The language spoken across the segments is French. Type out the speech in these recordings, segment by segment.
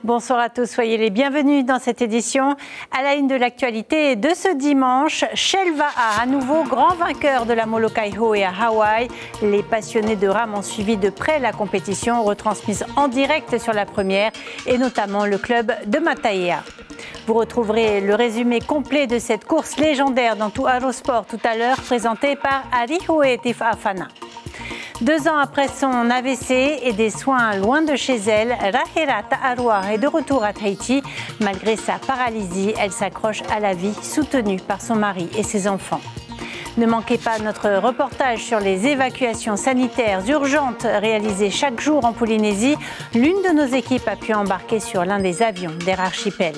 Bonsoir à tous, soyez les bienvenus dans cette édition. À la une de l'actualité de ce dimanche, Shell Va'a, à nouveau grand vainqueur de la Molokai Hoe à Hawaï. Les passionnés de rame ont suivi de près la compétition, retransmise en direct sur la première, et notamment le club de Mataia. Vous retrouverez le résumé complet de cette course légendaire dans Tu'aro Sport tout à l'heure, présenté par Arihoe Tifafana. 2 ans après son AVC et des soins loin de chez elle, Rahira Ta'arua est de retour à Tahiti. Malgré sa paralysie, elle s'accroche à la vie, soutenue par son mari et ses enfants. Ne manquez pas notre reportage sur les évacuations sanitaires urgentes réalisées chaque jour en Polynésie. L'une de nos équipes a pu embarquer sur l'un des avions d'Air Archipel.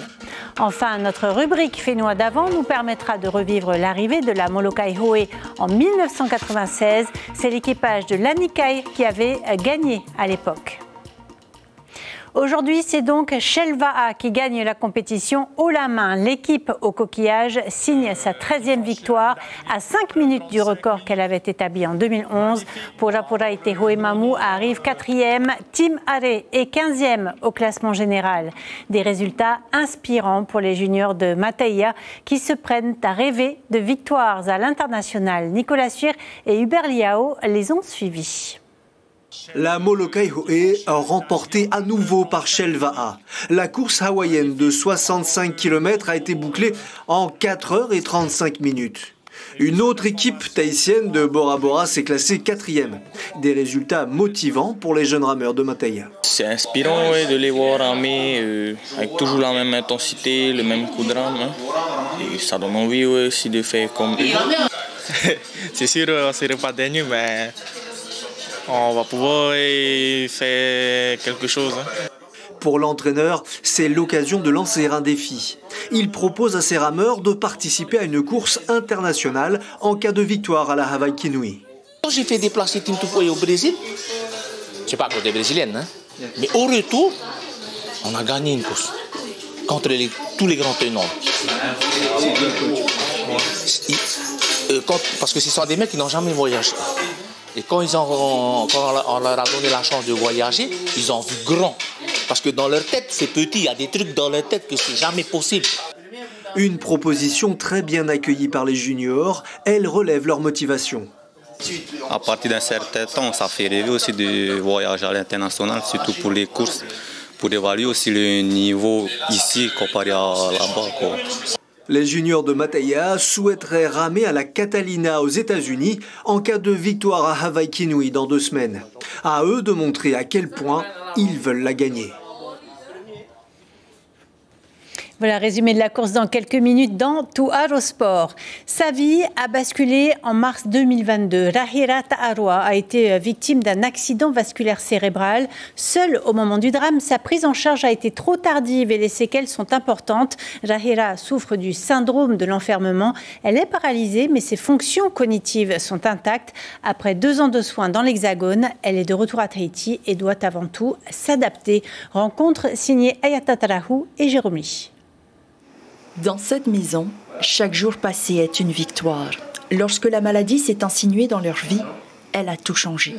Enfin, notre rubrique Fénois d'avant nous permettra de revivre l'arrivée de la Molokai Hoe en 1996. C'est l'équipage de l'Anikai qui avait gagné à l'époque. Aujourd'hui, c'est donc Shell Va'a qui gagne la compétition haut la main. L'équipe au coquillage signe sa 13e victoire à 5 minutes du record qu'elle avait établi en 2011. Purapura Ite Hoemamu arrive 4e, Team Are est 15e au classement général. Des résultats inspirants pour les juniors de Mataia qui se prennent à rêver de victoires à l'international. Nicolas Suir et Hubert Liao les ont suivis. La Molokai Hoe remportée à nouveau par Shell Va'a. La course hawaïenne de 65 km a été bouclée en 4h35 minutes. Une autre équipe tahitienne de Bora Bora s'est classée 4e. Des résultats motivants pour les jeunes rameurs de Mataia. C'est inspirant de les voir ramer avec toujours la même intensité, le même coup de rame. Et ça donne envie aussi de faire comme eux. C'est sûr, on ne serait pas dernier, mais on va pouvoir faire quelque chose. Pour l'entraîneur, c'est l'occasion de lancer un défi. Il propose à ses rameurs de participer à une course internationale en cas de victoire à la Hawaii Kinui. Quand j'ai fait déplacer Team Tupoy au Brésil, c'est pas à côté brésilienne, hein, mais au retour, on a gagné une course contre tous les grands tenants. Parce que ce sont des mecs qui n'ont jamais voyagé. Et quand on leur a donné la chance de voyager, ils ont vu grand. Parce que dans leur tête, c'est petit, il y a des trucs dans leur tête que c'est jamais possible. Une proposition très bien accueillie par les juniors, elle relève leur motivation. À partir d'un certain temps, ça fait rêver aussi de voyager à l'international, surtout pour les courses, pour évaluer aussi le niveau ici comparé à là-bas. Les juniors de Mataia souhaiteraient ramer à la Catalina aux États-Unis en cas de victoire à Hawaii Kinui dans 2 semaines. À eux de montrer à quel point ils veulent la gagner. Voilà, résumé de la course dans quelques minutes dans Tu'aro Sport. Sa vie a basculé en mars 2022. Rahira Ta'arua a été victime d'un accident vasculaire cérébral. Seule au moment du drame, sa prise en charge a été trop tardive et les séquelles sont importantes. Rahira souffre du syndrome de l'enfermement. Elle est paralysée, mais ses fonctions cognitives sont intactes. Après 2 ans de soins dans l'Hexagone, elle est de retour à Tahiti et doit avant tout s'adapter. Rencontre signée Ayata Tarahu et Jérôme Lee. Dans cette maison, chaque jour passé est une victoire. Lorsque la maladie s'est insinuée dans leur vie, elle a tout changé.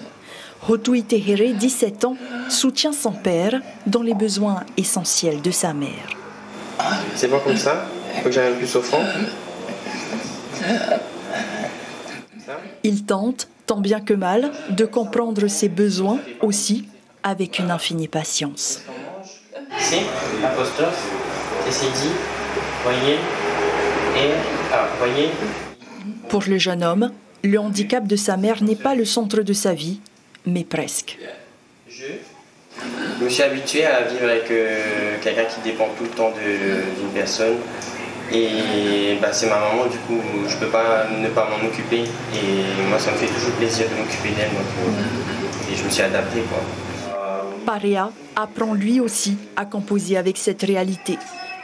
Hotui Tehere, 17 ans, soutient son père dans les besoins essentiels de sa mère. C'est pas comme ça. Il faut que j'aille plus offrant. Il tente, tant bien que mal, de comprendre ses besoins aussi avec une infinie patience. C'est apostrophe, c'est dit. Voyez, voyez. Pour le jeune homme, le handicap de sa mère n'est pas le centre de sa vie, mais presque. Je me suis habitué à vivre avec quelqu'un qui dépend tout le temps d'une personne. Et c'est ma maman, du coup, je ne peux pas ne pas m'en occuper. Et moi, ça me fait toujours plaisir de m'occuper d'elle. Et je me suis adapté, quoi. Parea apprend lui aussi à composer avec cette réalité.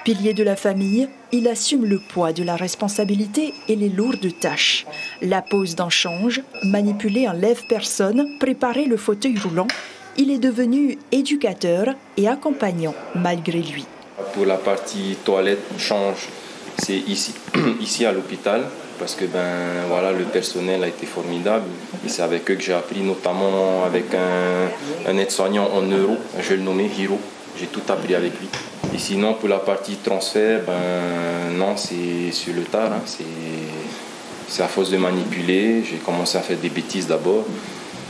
Pilier de la famille, il assume le poids de la responsabilité et les lourdes tâches. La pose d'un change, manipuler un lève-personne, préparer le fauteuil roulant, il est devenu éducateur et accompagnant malgré lui. Pour la partie toilette, change, c'est ici à l'hôpital, parce que le personnel a été formidable. Et c'est avec eux que j'ai appris, notamment avec un aide-soignant en neuro, je vais le nommer Hiro. j'ai tout appris avec lui. Et sinon, pour la partie transfert, non, c'est sur le tard. Hein. C'est à force de manipuler. J'ai commencé à faire des bêtises d'abord.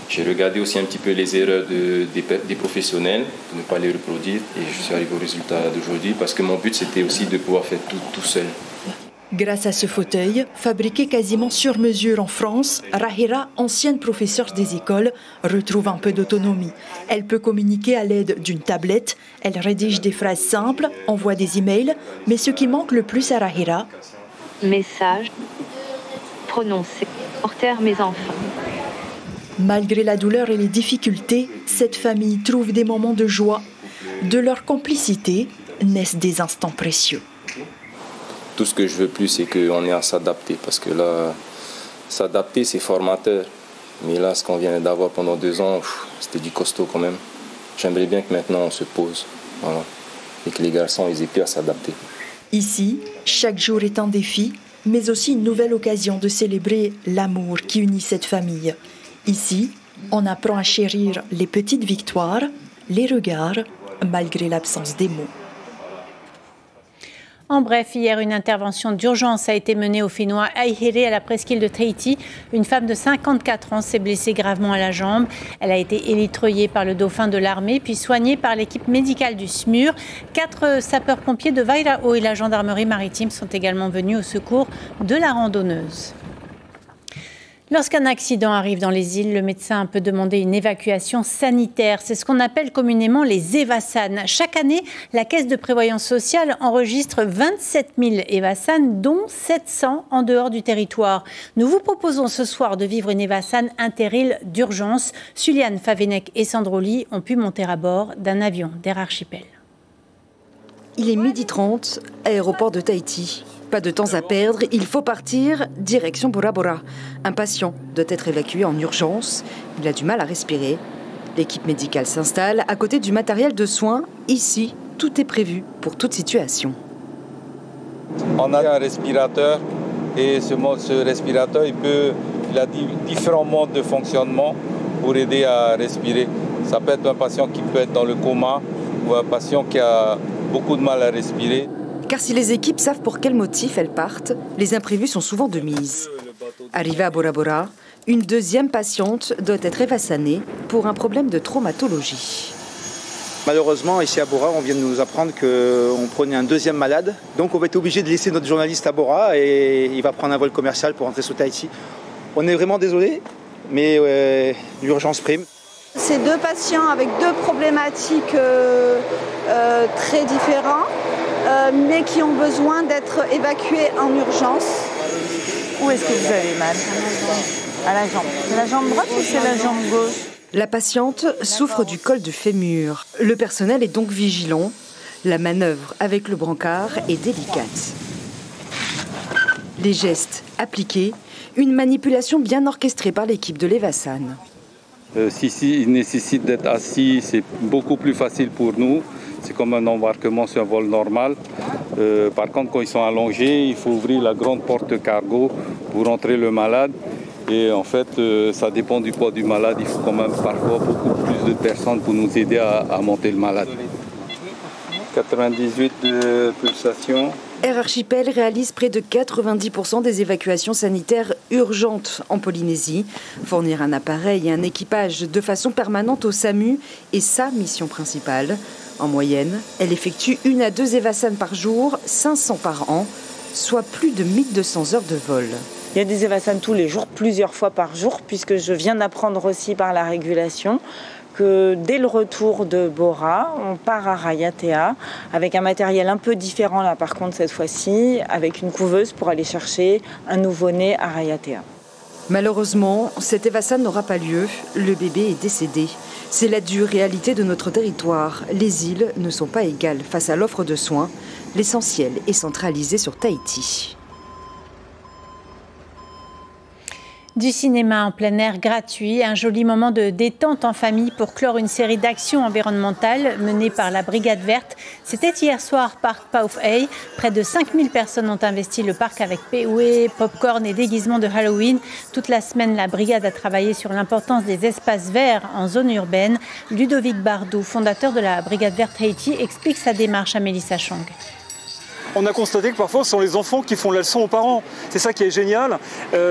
J'ai regardé aussi un petit peu les erreurs des professionnels pour ne pas les reproduire. Et je suis arrivé au résultat d'aujourd'hui parce que mon but, c'était aussi de pouvoir faire tout seul. Grâce à ce fauteuil, fabriqué quasiment sur mesure en France, Rahira, ancienne professeure des écoles, retrouve un peu d'autonomie. Elle peut communiquer à l'aide d'une tablette, elle rédige des phrases simples, envoie des emails, mais ce qui manque le plus à Rahira... Message prononcé. Portèrent mes enfants. Malgré la douleur et les difficultés, cette famille trouve des moments de joie. De leur complicité naissent des instants précieux. Tout ce que je veux plus, c'est qu'on ait à s'adapter. Parce que là, s'adapter, c'est formateur. Mais là, ce qu'on vient d'avoir pendant 2 ans, c'était du costaud quand même. J'aimerais bien que maintenant, on se pose. Voilà. Et que les garçons, ils aient pu à s'adapter. Ici, chaque jour est un défi, mais aussi une nouvelle occasion de célébrer l'amour qui unit cette famille. Ici, on apprend à chérir les petites victoires, les regards, malgré l'absence des mots. En bref, hier, une intervention d'urgence a été menée au Fénois Aïhéré à la presqu'île de Tahiti. Une femme de 54 ans s'est blessée gravement à la jambe. Elle a été élitreillée par le dauphin de l'armée, puis soignée par l'équipe médicale du SMUR. 4 sapeurs-pompiers de Vairao et la gendarmerie maritime sont également venus au secours de la randonneuse. Lorsqu'un accident arrive dans les îles, le médecin peut demander une évacuation sanitaire. C'est ce qu'on appelle communément les EVASAN. Chaque année, la Caisse de prévoyance sociale enregistre 27 000 EVASAN, dont 700 en dehors du territoire. Nous vous proposons ce soir de vivre une EVASAN inter-île d'urgence. Suliane Favenec et Sandroli ont pu monter à bord d'un avion d'Air Archipel. Il est 12h30, aéroport de Tahiti. Pas de temps à perdre, il faut partir, direction Bora Bora. Un patient doit être évacué en urgence, il a du mal à respirer. L'équipe médicale s'installe à côté du matériel de soins. Ici, tout est prévu pour toute situation. On a un respirateur et ce respirateur, il a différents modes de fonctionnement pour aider à respirer. Ça peut être un patient qui peut être dans le coma ou un patient qui a beaucoup de mal à respirer. Car si les équipes savent pour quel motif elles partent, les imprévus sont souvent de mise. Arrivée à Bora Bora, une deuxième patiente doit être évassanée pour un problème de traumatologie. Malheureusement, ici à Bora, on vient de nous apprendre qu'on prenait un deuxième malade. Donc on va être obligé de laisser notre journaliste à Bora et il va prendre un vol commercial pour rentrer sur Tahiti. On est vraiment désolé, mais l'urgence prime. C'est 2 patients avec 2 problématiques très différentes, mais qui ont besoin d'être évacués en urgence. Où est-ce que vous avez mal? À la jambe. C'est la jambe droite ou c'est la jambe gauche? La patiente souffre du col du fémur. Le personnel est donc vigilant. La manœuvre avec le brancard est délicate. Les gestes appliqués, une manipulation bien orchestrée par l'équipe de l'EVASAN. Si il nécessite d'être assis, c'est beaucoup plus facile pour nous. C'est comme un embarquement sur un vol normal. Par contre, quand ils sont allongés, il faut ouvrir la grande porte cargo pour entrer le malade. Et en fait, ça dépend du poids du malade. Il faut quand même parfois beaucoup plus de personnes pour nous aider à monter le malade. 98 de pulsation. Air Archipel réalise près de 90% des évacuations sanitaires urgentes en Polynésie. Fournir un appareil et un équipage de façon permanente au SAMU est sa mission principale. En moyenne, elle effectue 1 à 2 EVASAN par jour, 500 par an, soit plus de 1200 heures de vol. Il y a des EVASAN tous les jours, plusieurs fois par jour, puisque je viens d'apprendre aussi par la régulation que dès le retour de Bora, on part à Rayatea avec un matériel un peu différent là par contre cette fois-ci, avec une couveuse pour aller chercher un nouveau-né à Rayatea. Malheureusement, cet EVASAN n'aura pas lieu. Le bébé est décédé. C'est la dure réalité de notre territoire. Les îles ne sont pas égales face à l'offre de soins. L'essentiel est centralisé sur Tahiti. Du cinéma en plein air gratuit, un joli moment de détente en famille pour clore une série d'actions environnementales menées par la Brigade Verte. C'était hier soir, Parc Pauw'e. Près de 5000 personnes ont investi le parc avec POE, popcorn et déguisements de Halloween. Toute la semaine, la brigade a travaillé sur l'importance des espaces verts en zone urbaine. Ludovic Bardou, fondateur de la Brigade Verte Haïti, explique sa démarche à Mélissa Chong. On a constaté que parfois ce sont les enfants qui font la leçon aux parents. C'est ça qui est génial,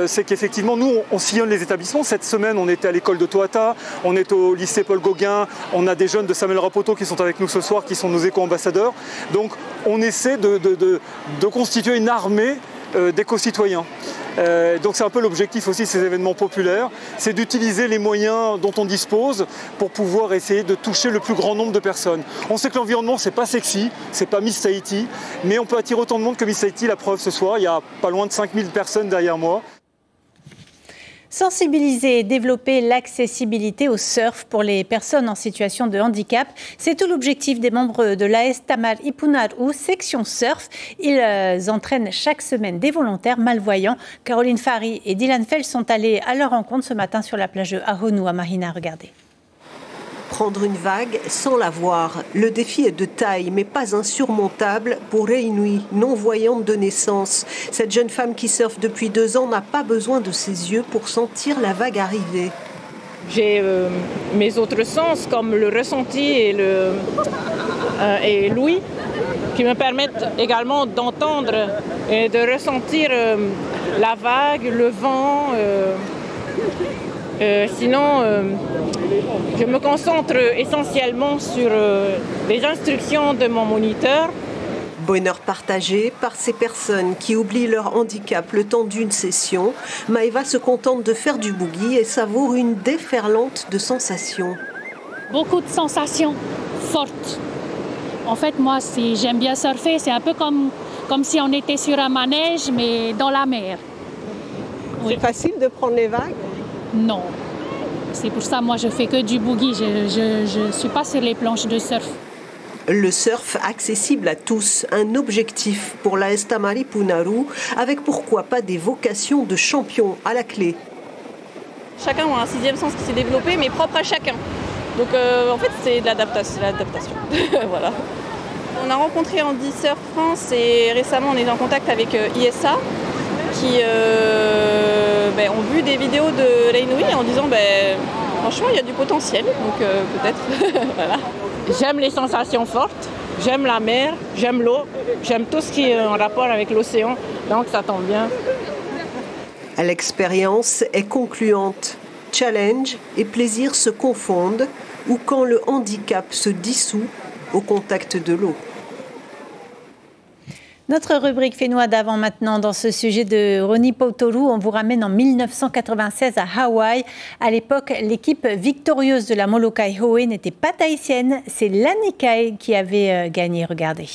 c'est qu'effectivement nous on sillonne les établissements. Cette semaine on était à l'école de Toata, on est au lycée Paul Gauguin, on a des jeunes de Samuel Rapoto qui sont avec nous ce soir, qui sont nos éco-ambassadeurs. Donc on essaie de constituer une armée d'éco-citoyens. Donc c'est un peu l'objectif aussi de ces événements populaires, c'est d'utiliser les moyens dont on dispose pour pouvoir essayer de toucher le plus grand nombre de personnes. On sait que l'environnement c'est pas sexy, c'est pas Miss Tahiti, mais on peut attirer autant de monde que Miss Tahiti, la preuve ce soir, il y a pas loin de 5000 personnes derrière moi. Sensibiliser et développer l'accessibilité au surf pour les personnes en situation de handicap, c'est tout l'objectif des membres de l'AS Tamar Ipunaru, section surf. Ils entraînent chaque semaine des volontaires malvoyants. Caroline Fari et Dylan Fell sont allés à leur rencontre ce matin sur la plage de Ahonu à Mahina. Regardez. Prendre une vague sans la voir. Le défi est de taille, mais pas insurmontable pour Reinui, non-voyante de naissance. Cette jeune femme qui surfe depuis 2 ans n'a pas besoin de ses yeux pour sentir la vague arriver. J'ai mes autres sens, comme le ressenti et l'ouïe, qui me permettent également d'entendre et de ressentir la vague, le vent. Sinon, je me concentre essentiellement sur les instructions de mon moniteur. Bonheur partagé par ces personnes qui oublient leur handicap le temps d'une session. Maëva se contente de faire du boogie et savoure une déferlante de sensations. Beaucoup de sensations fortes. En fait, moi, j'aime bien surfer. C'est un peu comme si on était sur un manège, mais dans la mer. Oui. C'est facile de prendre les vagues ? Non. C'est pour ça, moi, je fais que du boogie. Je ne suis pas sur les planches de surf. Le surf accessible à tous, un objectif pour l'AS Tamar Ipunaru, avec pourquoi pas des vocations de champion à la clé. Chacun a un 6e sens qui s'est développé, mais propre à chacun. Donc en fait, c'est de l'adaptation. Voilà. On a rencontré Andy Surf France et récemment, on est en contact avec ISA, qui ont vu des vidéos de Reinui en disant franchement il y a du potentiel, donc peut-être. Voilà. J'aime les sensations fortes, j'aime la mer, j'aime l'eau, j'aime tout ce qui est en rapport avec l'océan, donc ça tombe bien. L'expérience est concluante. Challenge et plaisir se confondent, ou quand le handicap se dissout au contact de l'eau. Notre rubrique Fénois d'avant maintenant dans ce sujet de Roni Pautoru. On vous ramène en 1996 à Hawaï. À l'époque, l'équipe victorieuse de la Molokai Hoe n'était pas tahitienne. C'est l'Anikai qui avait gagné. Regardez.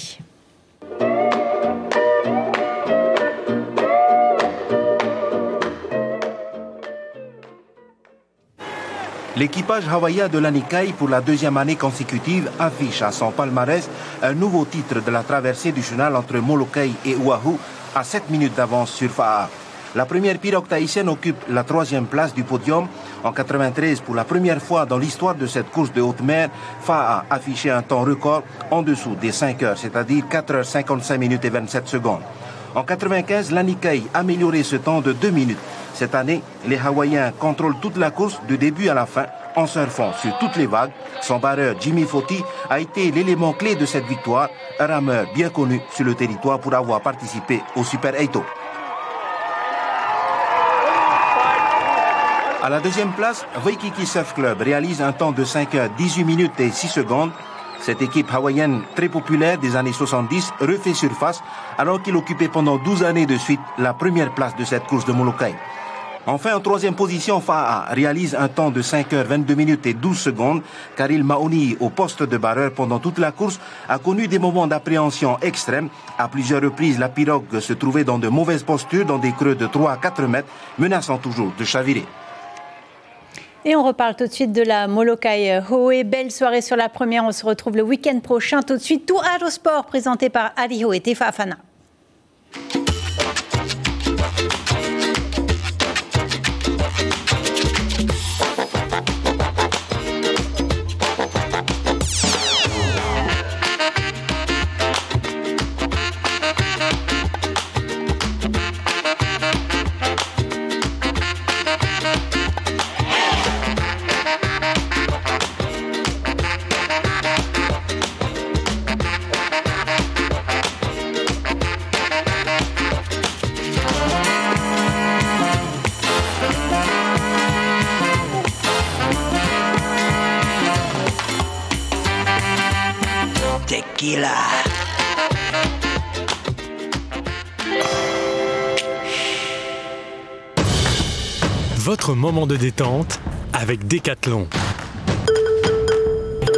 L'équipage hawaïen de l'Anikai, pour la 2e année consécutive, affiche à son palmarès un nouveau titre de la traversée du chenal entre Molokai et Oahu, à 7 minutes d'avance sur Fa'a. La première pirogue tahitienne occupe la 3e place du podium. En 1993, pour la première fois dans l'histoire de cette course de haute mer, Fa'a affichait un temps record en dessous des 5 heures, c'est-à-dire 4 heures 55 minutes et 27 secondes. En 1995, l'Anikai améliorait ce temps de 2 minutes. Cette année, les Hawaïens contrôlent toute la course du début à la fin en surfant sur toutes les vagues. Son barreur Jimmy Foti a été l'élément clé de cette victoire, un rameur bien connu sur le territoire pour avoir participé au Super 8. À la 2e place, Waikiki Surf Club réalise un temps de 5 heures 18 minutes et 6 secondes. Cette équipe hawaïenne très populaire des années 70 refait surface alors qu'il occupait pendant 12 années de suite la première place de cette course de Molokai. Enfin, en 3e position, Fa'a réalise un temps de 5 heures 22 minutes et 12 secondes. Karil Maoni, au poste de barreur pendant toute la course, a connu des moments d'appréhension extrêmes. À plusieurs reprises, la pirogue se trouvait dans de mauvaises postures, dans des creux de 3 à 4 mètres, menaçant toujours de chavirer. Et on reparle tout de suite de la Molokai Hoe. Belle soirée sur la première. On se retrouve le week-end prochain. Tout de suite, tout Aerosport présenté par Ariho et Tefa Afana. votre moment de détente avec Decathlon.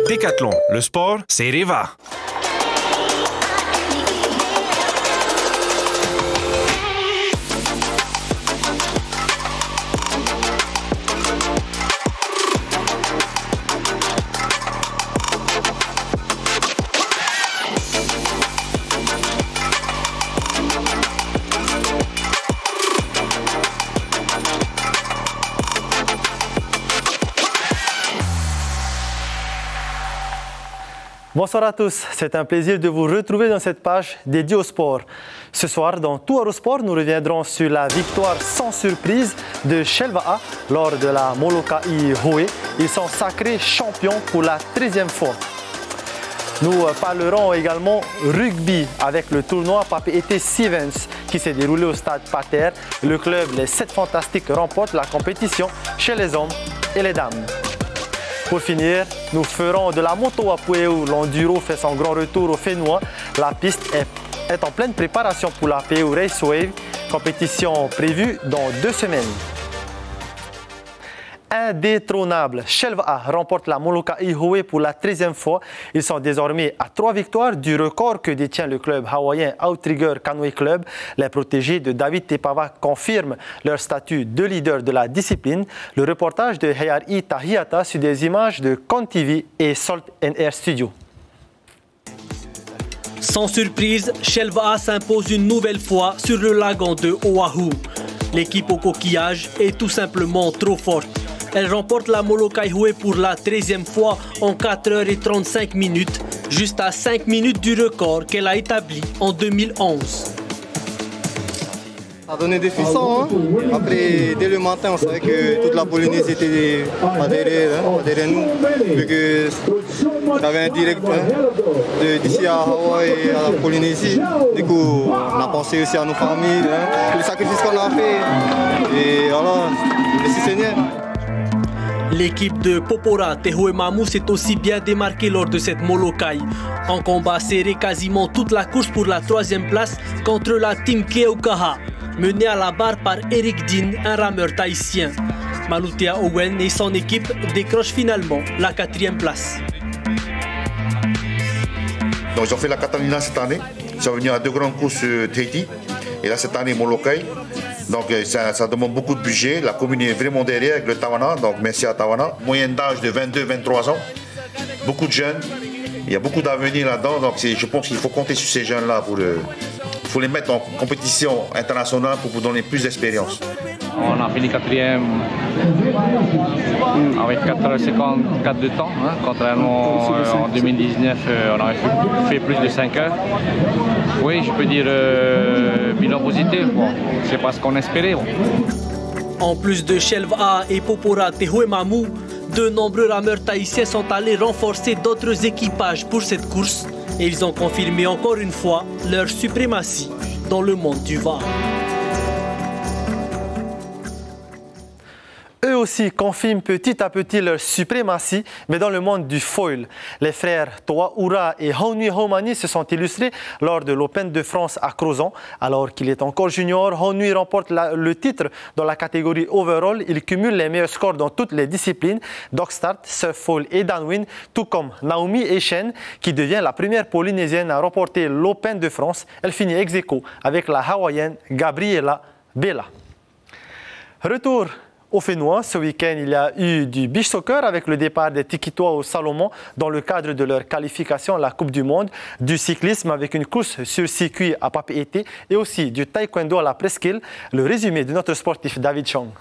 Decathlon, le sport, c'est Riva. Bonsoir à tous, c'est un plaisir de vous retrouver dans cette page dédiée au sport. Ce soir, dans Tout Eurosport, nous reviendrons sur la victoire sans surprise de Shelva lors de la Molokai Hoe. Ils sont sacrés champions pour la 13e fois. Nous parlerons également rugby avec le tournoi Papeete Sevens qui s'est déroulé au stade Pater. Le club Les 7 Fantastiques remporte la compétition chez les hommes et les dames. Pour finir, nous ferons de la moto à Pueo où l'enduro fait son grand retour au Fénois. La piste est en pleine préparation pour la Pueo Raceway, compétition prévue dans 2 semaines. Indétrônable, Shelva remporte la Molokai Hoe pour la 13e fois. Ils sont désormais à 3 victoires du record que détient le club hawaïen Outrigger Canoe Club. Les protégés de David Tepava confirment leur statut de leader de la discipline. Le reportage de Heiari Tahiata sur des images de ConTV et Salt & Air Studio. Sans surprise, Shelva s'impose une nouvelle fois sur le lagon de Oahu. L'équipe au coquillage est tout simplement trop forte. Elle remporte la Molokai Hoe pour la 13e fois en 4h35 minutes, juste à 5 minutes du record qu'elle a établi en 2011. Ça a donné des frissons. Après, dès le matin, on savait que toute la Polynésie était pas derrière nous, vu que il y avait un direct d'ici à Hawaï et à la Polynésie. Du coup, on a pensé aussi à nos familles, les sacrifices qu'on a fait. Et voilà, merci Seigneur. L'équipe de Popora Tehoemamu s'est aussi bien démarquée lors de cette Molokai. En combat serré quasiment toute la course pour la 3e place contre la team Keukaha, menée à la barre par Eric Dean, un rameur tahitien. Malutea Owen et son équipe décrochent finalement la 4e place. Donc ils ont fait la Catalina cette année. Ils sont venus à 2 grandes courses Tahiti. Et là cette année Molokai. Donc ça demande beaucoup de budget. La commune est vraiment derrière avec le Tawana. Donc merci à Tawana. Moyenne d'âge de 22-23 ans. Beaucoup de jeunes. Il y a beaucoup d'avenir là-dedans. Donc je pense qu'il faut compter sur ces jeunes-là faut les mettre en compétition internationale pour vous donner plus d'expérience. On a fini 4e avec 4h54 de temps, contrairement en 2019 on avait fait plus de 5 heures. Oui, je peux dire bilan positif, c'est pas ce qu'on espérait. En plus de Shelva et Popora Tehoemamu, de nombreux rameurs tahitiens sont allés renforcer d'autres équipages pour cette course et ils ont confirmé encore une fois leur suprématie dans le monde du VAR. Eux aussi confirment petit à petit leur suprématie, mais dans le monde du foil. Les frères Toa Ura et Haunui Haumani se sont illustrés lors de l'Open de France à Crozon. Alors qu'il est encore junior, Haunui remporte le titre dans la catégorie overall. Il cumule les meilleurs scores dans toutes les disciplines, Dogstart, Surf Foil et Downwind, tout comme Naomi Echen, qui devient la première polynésienne à remporter l'Open de France. Elle finit ex aequo avec la hawaïenne Gabriela Bella. Retour au Fénois, ce week-end, il y a eu du beach soccer avec le départ des Tikitois au Salomon dans le cadre de leur qualification à la Coupe du Monde, du cyclisme avec une course sur circuit à Papeete et aussi du taekwondo à la presqu'île. Le résumé de notre sportif David Chong.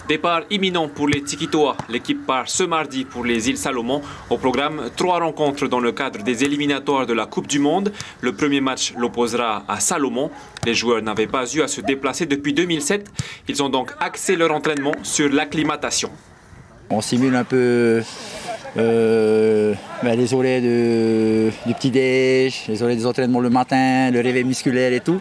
Départ imminent pour les Tikitois. L'équipe part ce mardi pour les îles Salomon. Au programme, 3 rencontres dans le cadre des éliminatoires de la Coupe du Monde. Le premier match l'opposera à Salomon. Les joueurs n'avaient pas eu à se déplacer depuis 2007. Ils ont donc axé leur entraînement sur l'acclimatation. On simule un peu les horaires du petit-déj, les horaires des entraînements le matin, le réveil musculaire et tout.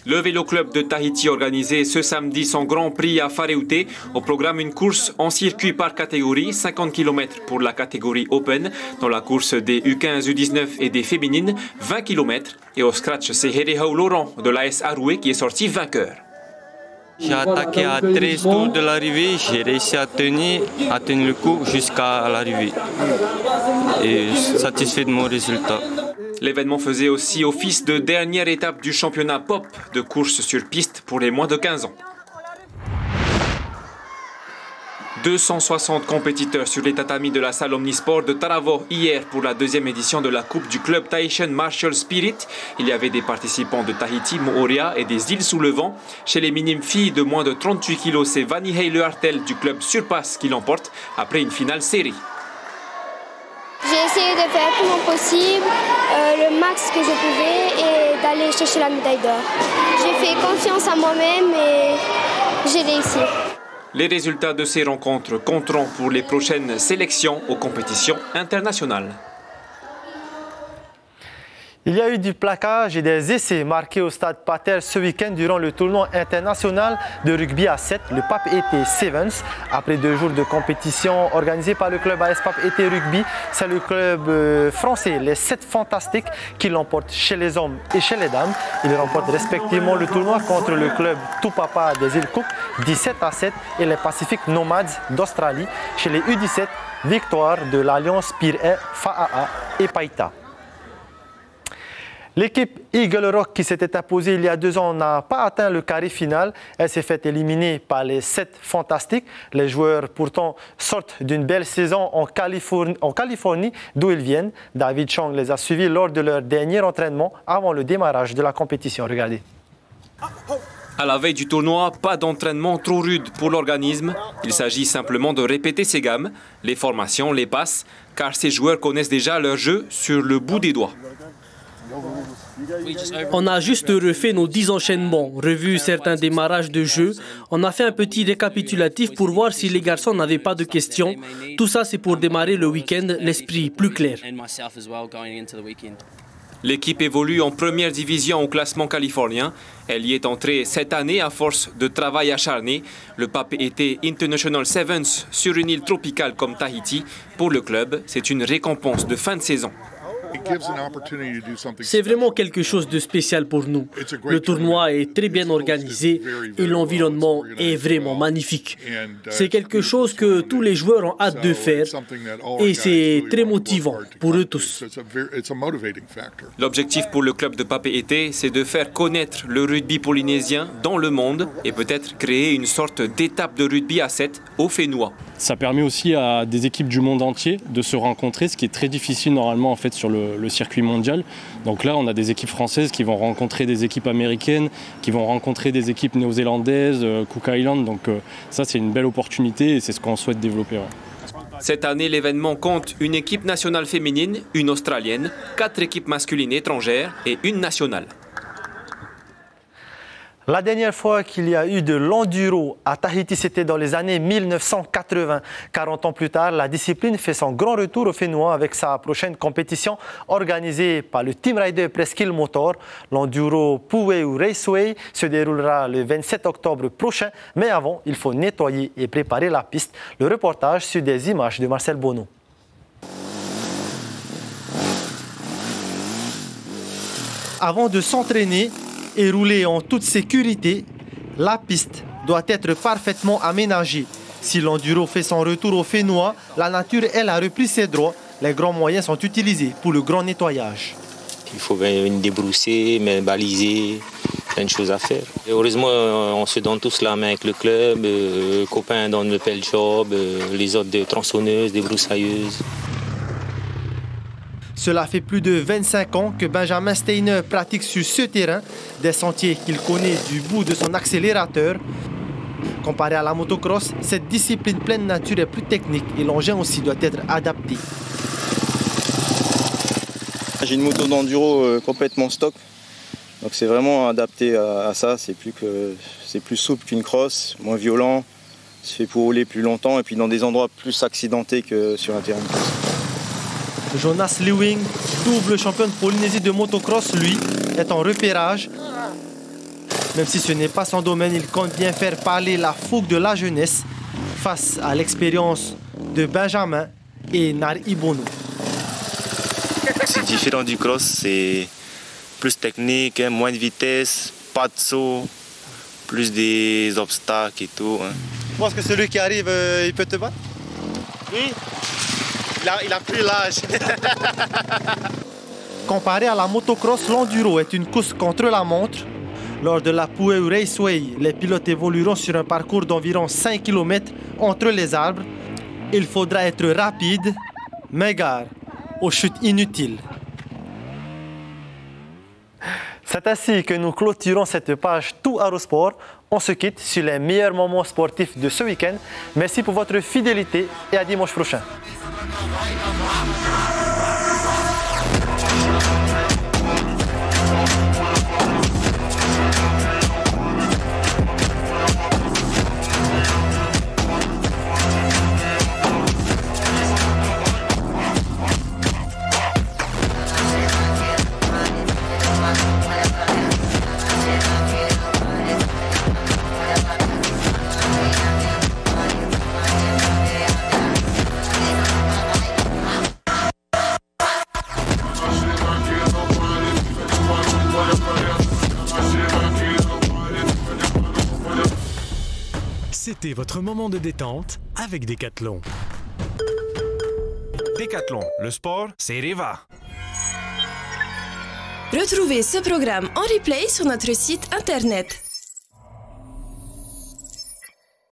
Le Vélo Club de Tahiti organisait ce samedi son Grand Prix à Whareute. Au programme, une course en circuit par catégorie, 50 km pour la catégorie Open. Dans la course des U15, U19 et des féminines, 20 km. Et au scratch, c'est Herehau Laurent de l'AS Aroué qui est sorti vainqueur. J'ai attaqué à 13 tours de l'arrivée, j'ai réussi à tenir le coup jusqu'à l'arrivée. Et satisfait de mon résultat. L'événement faisait aussi office de dernière étape du championnat pop de course sur piste pour les moins de 15 ans. 260 compétiteurs sur les tatamis de la salle Omnisport de Taravo hier pour la deuxième édition de la Coupe du club Tahitian Martial Spirit. Il y avait des participants de Tahiti, Moorea et des îles sous le vent. Chez les minimes filles de moins de 38 kg, c'est Vanny Hay Le Hartel du club Surpass qui l'emporte après une finale série. J'ai essayé de faire tout mon possible, le max que je pouvais et d'aller chercher la médaille d'or. J'ai fait confiance à moi-même et j'ai réussi. Les résultats de ces rencontres compteront pour les prochaines sélections aux compétitions internationales. Il y a eu du plaquage et des essais marqués au stade Pater ce week-end durant le tournoi international de rugby à 7, le Pape Été Sevens. Après 2 jours de compétition organisée par le club AS Pape Été Rugby, c'est le club français, les 7 Fantastiques, qui l'emportent chez les hommes et chez les dames. Ils remportent respectivement le tournoi contre le club Tupapa des îles Cook, 17-7, et les Pacific Nomads d'Australie. Chez les U17, victoire de l'Alliance Pire Fa'aa et Païta. L'équipe Eagle Rock qui s'était imposée il y a 2 ans n'a pas atteint le carré final. Elle s'est fait éliminer par les 7 Fantastiques. Les joueurs pourtant sortent d'une belle saison en Californie d'où ils viennent. David Chang les a suivis lors de leur dernier entraînement avant le démarrage de la compétition. Regardez. À la veille du tournoi, pas d'entraînement trop rude pour l'organisme. Il s'agit simplement de répéter ses gammes, les formations, les passes, car ces joueurs connaissent déjà leur jeu sur le bout des doigts. On a juste refait nos 10 enchaînements, revu certains démarrages de jeu. On a fait un petit récapitulatif pour voir si les garçons n'avaient pas de questions. Tout ça, c'est pour démarrer le week-end, l'esprit plus clair. L'équipe évolue en première division au classement californien. Elle y est entrée cette année à force de travail acharné. Le Pape Été International Sevens sur une île tropicale comme Tahiti. Pour le club, c'est une récompense de fin de saison. C'est vraiment quelque chose de spécial pour nous. Le tournoi est très bien organisé et l'environnement est vraiment magnifique. C'est quelque chose que tous les joueurs ont hâte de faire et c'est très motivant pour eux tous. L'objectif pour le club de Pape Été, c'est de faire connaître le rugby polynésien dans le monde et peut-être créer une sorte d'étape de rugby à 7 au Fénois. Ça permet aussi à des équipes du monde entier de se rencontrer, ce qui est très difficile normalement en fait sur le circuit mondial. Donc là, on a des équipes françaises qui vont rencontrer des équipes américaines, qui vont rencontrer des équipes néo-zélandaises, Cook Island. Donc ça, c'est une belle opportunité et c'est ce qu'on souhaite développer. Ouais. Cette année, l'événement compte une équipe nationale féminine, une australienne, 4 équipes masculines étrangères et une nationale. La dernière fois qu'il y a eu de l'enduro à Tahiti, c'était dans les années 1980. 40 ans plus tard, la discipline fait son grand retour au Fénois avec sa prochaine compétition organisée par le Team Rider Presqu'île Motor. L'enduro Puweu Raceway se déroulera le 27 octobre prochain. Mais avant, il faut nettoyer et préparer la piste. Le reportage sur des images de Marcel Bonneau. Avant de s'entraîner et rouler en toute sécurité, la piste doit être parfaitement aménagée. Si l'enduro fait son retour au Fénois, la nature, elle, a repris ses droits. Les grands moyens sont utilisés pour le grand nettoyage. Il faut bien débrousser, baliser, plein de choses à faire. Et heureusement, on se donne tous la main avec le club. Copains donnent le pelle job, les autres des tronçonneuses, des broussailleuses. Cela fait plus de 25 ans que Benjamin Steiner pratique sur ce terrain, des sentiers qu'il connaît du bout de son accélérateur. Comparé à la motocross, cette discipline pleine nature est plus technique et l'engin aussi doit être adapté. J'ai une moto d'enduro complètement stock, donc c'est vraiment adapté à ça. C'est plus souple qu'une cross, moins violent, c'est fait pour rouler plus longtemps et puis dans des endroits plus accidentés que sur un terrain de course. Jonas Lewing, double champion de Polynésie de motocross, lui, est en repérage. Même si ce n'est pas son domaine, il compte bien faire parler la fougue de la jeunesse face à l'expérience de Benjamin et Nari Bono. C'est différent du cross, c'est plus technique, moins de vitesse, pas de saut, plus des obstacles et tout. Hein. Tu penses que celui qui arrive, il peut te battre? Oui. Il a plus l'âge. Comparé à la motocross, l'enduro est une course contre la montre. Lors de la Pueu Raceway, les pilotes évolueront sur un parcours d'environ 5 km entre les arbres. Il faudra être rapide, mais gare aux chutes inutiles. C'est ainsi que nous clôturons cette page Tout Aérosport. On se quitte sur les meilleurs moments sportifs de ce week-end. Merci pour votre fidélité et à dimanche prochain. C'était votre moment de détente avec Decathlon. Decathlon, le sport, c'est Reva. Retrouvez ce programme en replay sur notre site internet